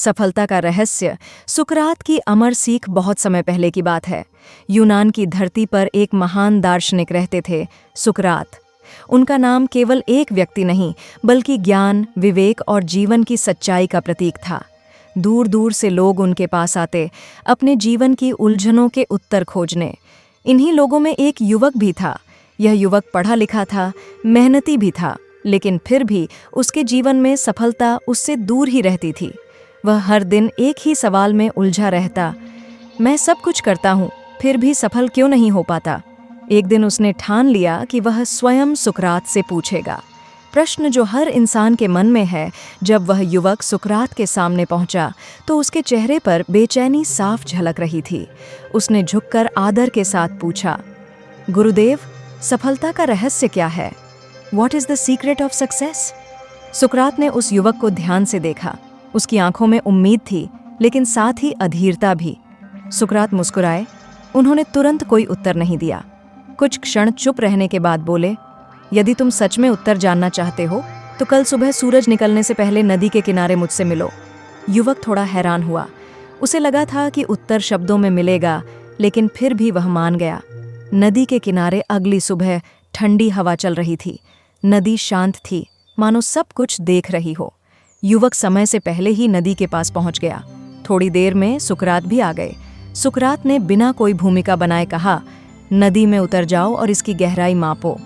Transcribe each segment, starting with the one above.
सफलता का रहस्य। सुकरात की अमर सीख बहुत समय पहले की बात है। यूनान की धरती पर एक महान दार्शनिक रहते थे, सुकरात। उनका नाम केवल एक व्यक्ति नहीं, बल्कि ज्ञान, विवेक और जीवन की सच्चाई का प्रतीक था। दूर दूर से लोग उनके पास आते, अपने जीवन की उलझनों के उत्तर खोजने। इन्हीं लोगों में एक युवक भी था। यह युवक पढ़ा लिखा था, मेहनती भी था, लेकिन फिर भी उसके जीवन में सफलता उससे दूर ही रहती थी। वह हर दिन एक ही सवाल में उलझा रहता, मैं सब कुछ करता हूँ, फिर भी सफल क्यों नहीं हो पाता। एक दिन उसने ठान लिया कि वह स्वयं सुकरात से पूछेगा प्रश्न जो हर इंसान के मन में है। जब वह युवक सुकरात के सामने पहुंचा तो उसके चेहरे पर बेचैनी साफ झलक रही थी। उसने झुककर आदर के साथ पूछा, गुरुदेव, सफलता का रहस्य क्या है? What is the secret of success? सुकरात ने उस युवक को ध्यान से देखा। उसकी आंखों में उम्मीद थी, लेकिन साथ ही अधीरता भी। सुकरात मुस्कुराए। उन्होंने तुरंत कोई उत्तर नहीं दिया। कुछ क्षण चुप रहने के बाद बोले, यदि तुम सच में उत्तर जानना चाहते हो तो कल सुबह सूरज निकलने से पहले नदी के किनारे मुझसे मिलो। युवक थोड़ा हैरान हुआ। उसे लगा था कि उत्तर शब्दों में मिलेगा, लेकिन फिर भी वह मान गया। नदी के किनारे अगली सुबह ठंडी हवा चल रही थी। नदी शांत थी, मानो सब कुछ देख रही हो। युवक समय से पहले ही नदी के पास पहुंच गया। थोड़ी देर में सुकरात भी आ गए। सुकरात ने बिना कोई भूमिका बनाए कहा, नदी में उतर जाओ और इसकी गहराई मापो।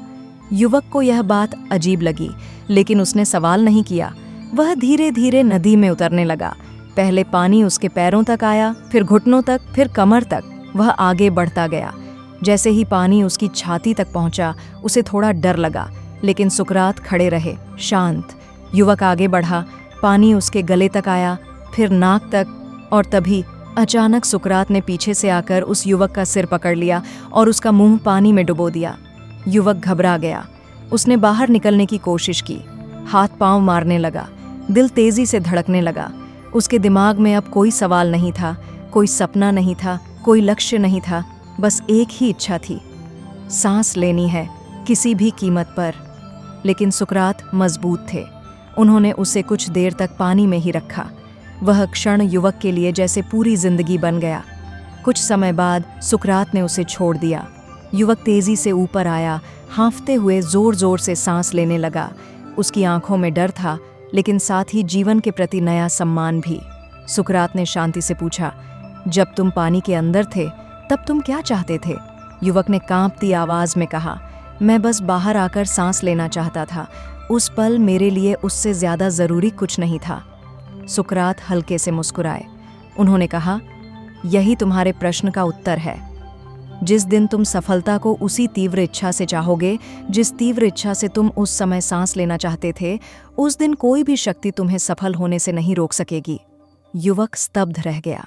युवक को यह बात अजीब लगी, लेकिन उसने सवाल नहीं किया। वह धीरे धीरे नदी में उतरने लगा। पहले पानी उसके पैरों तक आया, फिर घुटनों तक, फिर कमर तक। वह आगे बढ़ता गया। जैसे ही पानी उसकी छाती तक पहुंचा, उसे थोड़ा डर लगा, लेकिन सुकरात खड़े रहे, शांत। युवक आगे बढ़ा, पानी उसके गले तक आया, फिर नाक तक, और तभी अचानक सुकरात ने पीछे से आकर उस युवक का सिर पकड़ लिया और उसका मुंह पानी में डुबो दिया। युवक घबरा गया। उसने बाहर निकलने की कोशिश की, हाथ पांव मारने लगा, दिल तेजी से धड़कने लगा। उसके दिमाग में अब कोई सवाल नहीं था, कोई सपना नहीं था, कोई लक्ष्य नहीं था, बस एक ही इच्छा थी, सांस लेनी है, किसी भी कीमत पर। लेकिन सुकरात मजबूत थे। उन्होंने उसे कुछ देर तक पानी में ही रखा। वह क्षण युवक के लिए जैसे पूरी जिंदगी बन गया। कुछ समय बाद सुकरात ने उसे छोड़ दिया। युवक तेजी से ऊपर आया, हाँफते हुए जोर जोर से सांस लेने लगा। उसकी आंखों में डर था, लेकिन साथ ही जीवन के प्रति नया सम्मान भी। सुकरात ने शांति से पूछा, जब तुम पानी के अंदर थे तब तुम क्या चाहते थे? युवक ने कांपती आवाज में कहा, मैं बस बाहर आकर सांस लेना चाहता था। उस पल मेरे लिए उससे ज्यादा जरूरी कुछ नहीं था। सुकरात हल्के से मुस्कुराए। उन्होंने कहा, यही तुम्हारे प्रश्न का उत्तर है। जिस दिन तुम सफलता को उसी तीव्र इच्छा से चाहोगे जिस तीव्र इच्छा से तुम उस समय सांस लेना चाहते थे, उस दिन कोई भी शक्ति तुम्हें सफल होने से नहीं रोक सकेगी। युवक स्तब्ध रह गया।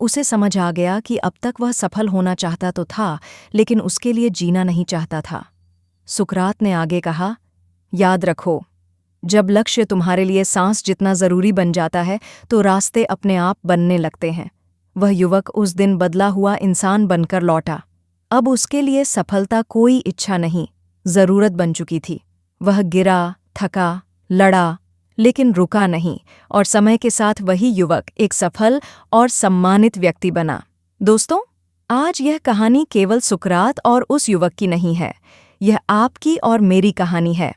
उसे समझ आ गया कि अब तक वह सफल होना चाहता तो था, लेकिन उसके लिए जीना नहीं चाहता था। सुकरात ने आगे कहा, याद रखो, जब लक्ष्य तुम्हारे लिए सांस जितना जरूरी बन जाता है तो रास्ते अपने आप बनने लगते हैं। वह युवक उस दिन बदला हुआ इंसान बनकर लौटा। अब उसके लिए सफलता कोई इच्छा नहीं, जरूरत बन चुकी थी। वह गिरा, थका, लड़ा, लेकिन रुका नहीं, और समय के साथ वही युवक एक सफल और सम्मानित व्यक्ति बना। दोस्तों, आज यह कहानी केवल सुकरात और उस युवक की नहीं है, यह आपकी और मेरी कहानी है।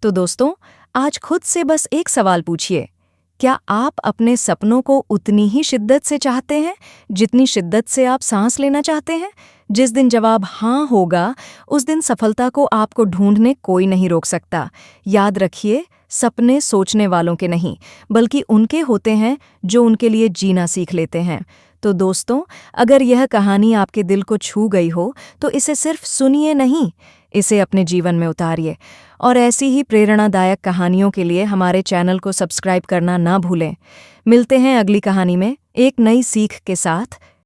तो दोस्तों, आज खुद से बस एक सवाल पूछिए, क्या आप अपने सपनों को उतनी ही शिद्दत से चाहते हैं जितनी शिद्दत से आप सांस लेना चाहते हैं? जिस दिन जवाब हाँ होगा, उस दिन सफलता को आपको ढूंढने कोई नहीं रोक सकता। याद रखिए, सपने सोचने वालों के नहीं, बल्कि उनके होते हैं जो उनके लिए जीना सीख लेते हैं। तो दोस्तों, अगर यह कहानी आपके दिल को छू गई हो तो इसे सिर्फ सुनिए नहीं, इसे अपने जीवन में उतारिए। और ऐसी ही प्रेरणादायक कहानियों के लिए हमारे चैनल को सब्सक्राइब करना ना भूलें। मिलते हैं अगली कहानी में एक नई सीख के साथ।